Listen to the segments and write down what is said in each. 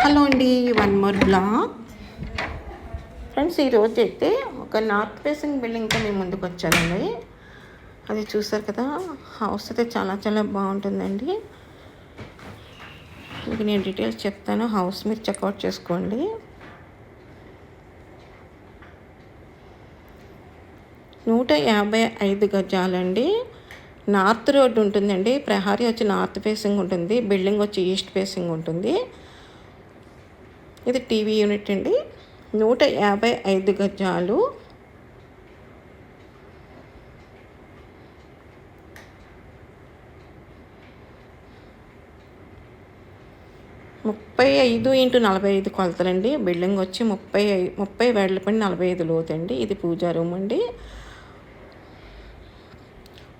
Hello అండి, one more blog. Friends, ఈరోజు అయితే ఒక నార్త్ ఫేసింగ్ బిల్డింగ్తో మేము ముందుకు వచ్చానండి. అది చూసారు కదా, హౌస్ అయితే చాలా చాలా బాగుంటుందండి. మీకు నేను డీటెయిల్స్ చెప్తాను, హౌస్ మీరు చెక్అవుట్ చేసుకోండి. నూట 55 గజాలండి. నార్త్ రోడ్ ఉంటుందండి. ప్రహారీ వచ్చి నార్త్ ఫేసింగ్ ఉంటుంది, బిల్డింగ్ వచ్చి ఈస్ట్ ఫేసింగ్ ఉంటుంది. ఇది టీవీ యూనిట్ అండి. 155 గజాలు. ముప్పై 5x45 కొలతలండి. బిల్డింగ్ వచ్చి 30 వెడల్పండి, 45 లోతండి. ఇది పూజా రూమ్ అండి.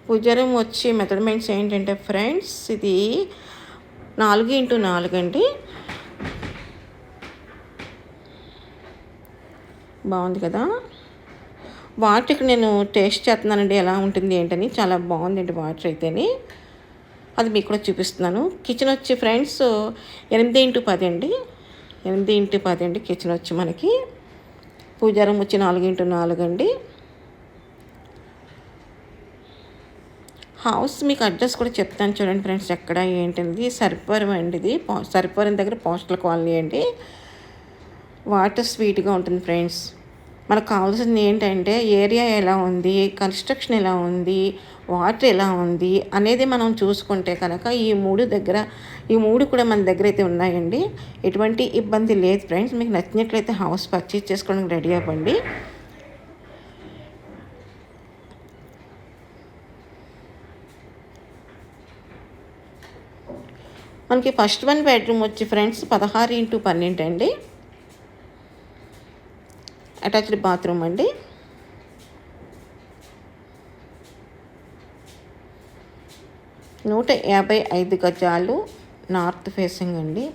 పూజా రూమ్ వచ్చి మెజర్మెంట్స్ ఏంటంటే ఫ్రెండ్స్, ఇది 4x4 అండి. బాగుంది కదా. వాటర్కి నేను టేస్ట్ చేస్తున్నానండి, ఎలా ఉంటుంది ఏంటని. చాలా బాగుందండి వాటర్ అయితేని. అది మీకు కూడా చూపిస్తున్నాను. కిచెన్ వచ్చి ఫ్రెండ్స్ 8x10 అండి. 8x10 అండి కిచెన్ వచ్చి మనకి. పూజా రూమ్ వచ్చి 4x4 అండి. హౌస్ మీకు అడ్రస్ కూడా చెప్తాను చూడండి ఫ్రెండ్స్, ఎక్కడ ఏంటనేది. సర్పవరం అండి ఇది. సర్పవరం దగ్గర పోస్టల్ కాలనీ అండి. వాటర్ స్వీట్గా ఉంటుంది ఫ్రెండ్స్. మనకు కావాల్సింది ఏంటంటే ఏరియా ఎలా ఉంది, కన్స్ట్రక్షన్ ఎలా ఉంది, వాటర్ ఎలా ఉంది అనేది మనం చూసుకుంటే కనుక ఈ మూడు కూడా మన దగ్గర అయితే ఉన్నాయండి. ఎటువంటి ఇబ్బంది లేదు ఫ్రెండ్స్. మీకు నచ్చినట్లయితే హౌస్ పర్చేజ్ చేసుకోవడానికి రెడీ అవ్వండి. మనకి ఫస్ట్ 1 బెడ్రూమ్ వచ్చి ఫ్రెండ్స్ 16x12 అండి. అటాచ్డ్ బాత్రూమ్ అండి. నూట 55 గజాలు, నార్త్ ఫేసింగ్ అండి.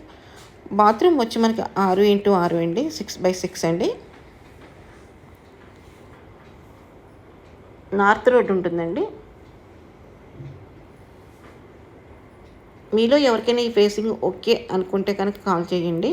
బాత్రూమ్ వచ్చి మనకి 6x6 అండి, 6x6 అండి. నార్త్ రోడ్ ఉంటుందండి. మీలో ఎవరికైనా ఈ ఫేసింగ్ ఓకే అనుకుంటే కనుక కాల్ చేయండి.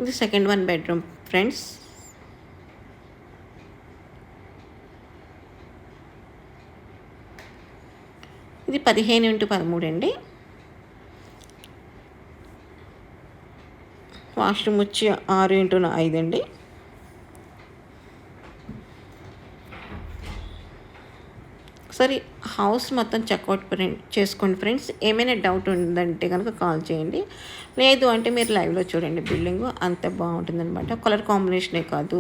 ఇది సెకండ్ 1 బెడ్రూమ్ ఫ్రెండ్స్. ఇది 15x13 అండి. వాష్రూమ్ వచ్చి 6x5 అండి. ఒకసారి హౌస్ మొత్తం చెక్అవుట్ చేసుకోండి ఫ్రెండ్స్. ఏమైనా డౌట్ ఉందంటే కనుక కాల్ చేయండి. లేదు అంటే మీరు లైవ్లో చూడండి. బిల్డింగ్ అంత బాగుంటుందన్నమాట. కలర్ కాంబినేషనే కాదు,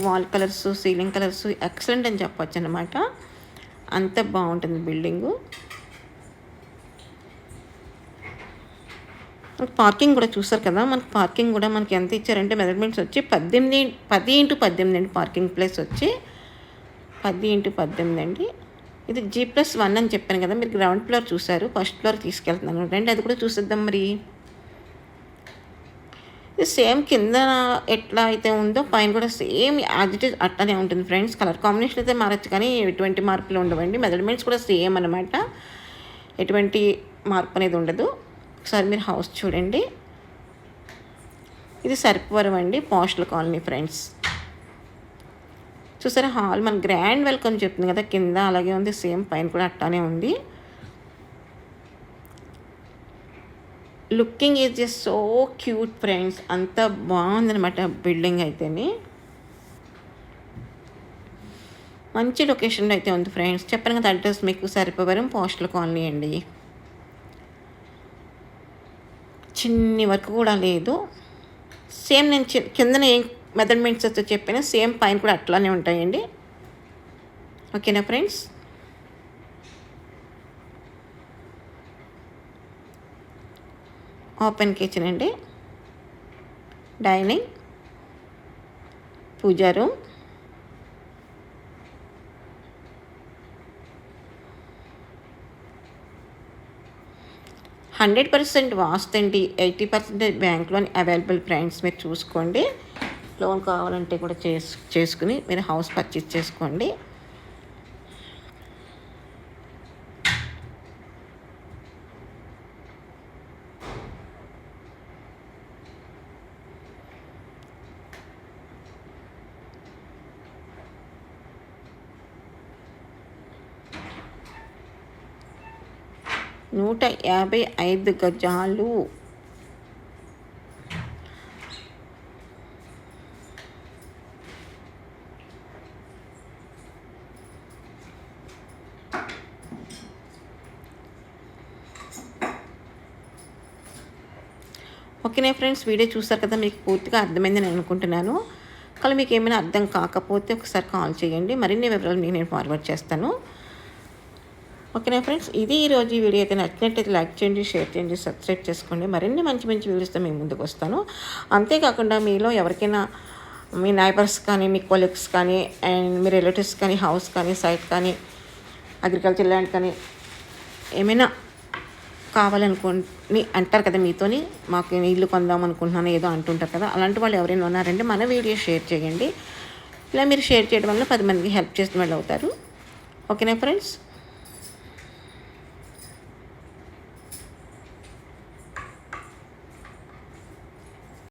wall colours, ceiling colours excellent అని చెప్పొచ్చు అనమాట. అంత బాగుంటుంది బిల్డింగు. పార్కింగ్ కూడా చూసారు కదా. మనకి పార్కింగ్ కూడా మనకి ఎంత ఇచ్చారంటే మెజర్మెంట్స్ వచ్చి 10x18 అండి. పార్కింగ్ ప్లేస్ వచ్చి 10x18 అండి. ఇది G+1 అని చెప్పాను కదా. మీరు గ్రౌండ్ ఫ్లోర్ చూసారు, ఫస్ట్ ఫ్లోర్ తీసుకెళ్తున్నాను రండి, అది కూడా చూసేద్దాం. మరి ఇది సేమ్ కింద ఎట్లా అయితే ఉందో పైన కూడా సేమ్ యాజ్ ఇట్ ఈజ్ అట్లానే ఉంటుంది ఫ్రెండ్స్. కలర్ కాంబినేషన్ అయితే మారచ్చు కానీ ఎటువంటి మార్పులు ఉండవండి. మెజర్మెంట్స్ కూడా సేమ్ అనమాట, ఎటువంటి మార్పు అనేది ఉండదు. ఒకసారి మీరు హౌస్ చూడండి. ఇది సర్పవరం అండి, పోస్టల్ కాలనీ ఫ్రెండ్స్. చూసారా హాల్ మన గ్రాండ్ వెల్కమ్ చెప్తుంది కదా, కింద అలాగే ఉంది, సేమ్ పైన కూడా అట్లానే ఉంది. Looking is just so cute friends. అంత బాగుందనమాట బిల్డింగ్ అయితేని. మంచి లొకేషన్లో అయితే ఉంది ఫ్రెండ్స్. చెప్పాను కదా అడ్రస్ మీకు, సర్పవరం పోస్టల్ కాలనీ అండి. చిన్ని వర్క్ కూడా లేదు. సేమ్ నేను కిందన ఏం మెజర్మెంట్స్ అయితే చెప్పాను సేమ్ పైన కూడా అట్లానే ఉంటాయండి. ఓకేనా ఫ్రెండ్స్. ఓపెన్ కిచెన్ అండి. డైనింగ్, పూజా రూమ్, %100 వాస్తు అండి. 80% బ్యాంక్ లోన్ అవైలబుల్ ఫ్రెండ్స్. మీరు చూసుకోండి. లోన్ కావాలంటే కూడా చేసుకుని మీరు హౌస్ పర్చేస్ చేసుకోండి. నూట 55 గజాలు. ఓకేనా ఫ్రెండ్స్, వీడియో చూసారు కదా, మీకు పూర్తిగా అర్థమైందని నేను అనుకుంటున్నాను. కానీ మీకు ఏమైనా అర్థం కాకపోతే ఒకసారి కాల్ చేయండి, మరిన్ని వివరాలు మీకు నేను ఫార్వర్డ్ చేస్తాను. ఓకేనా ఫ్రెండ్స్, ఇది ఈరోజు ఈ వీడియో అయితే నచ్చినట్టయితే లైక్ చేయండి, షేర్ చేయండి, సబ్స్క్రైబ్ చేసుకోండి. మరిన్ని మంచి మంచి వీడియోస్తో మేము ముందుకు వస్తాను. అంతేకాకుండా మీలో ఎవరికైనా మీ నైబర్స్ కానీ, మీ కొలీగ్స్ కానీ, అండ్ మీ రిలేటివ్స్ కానీ, హౌస్ కానీ, సైట్ కానీ, అగ్రికల్చర్ ల్యాండ్ కానీ ఏమైనా కావాలనుకుని అంటారు కదా మీతోని, మాకు ఇల్లు కొందాం అనుకుంటున్నాను ఏదో అంటుంటారు కదా, అలాంటి వాళ్ళు ఎవరైనా ఉన్నారంటే మన వీడియో షేర్ చేయండి. ఇలా మీరు షేర్ చేయడం వల్ల 10 మందికి హెల్ప్ చేసిన వాళ్ళు అవుతారు. ఓకేనా ఫ్రెండ్స్.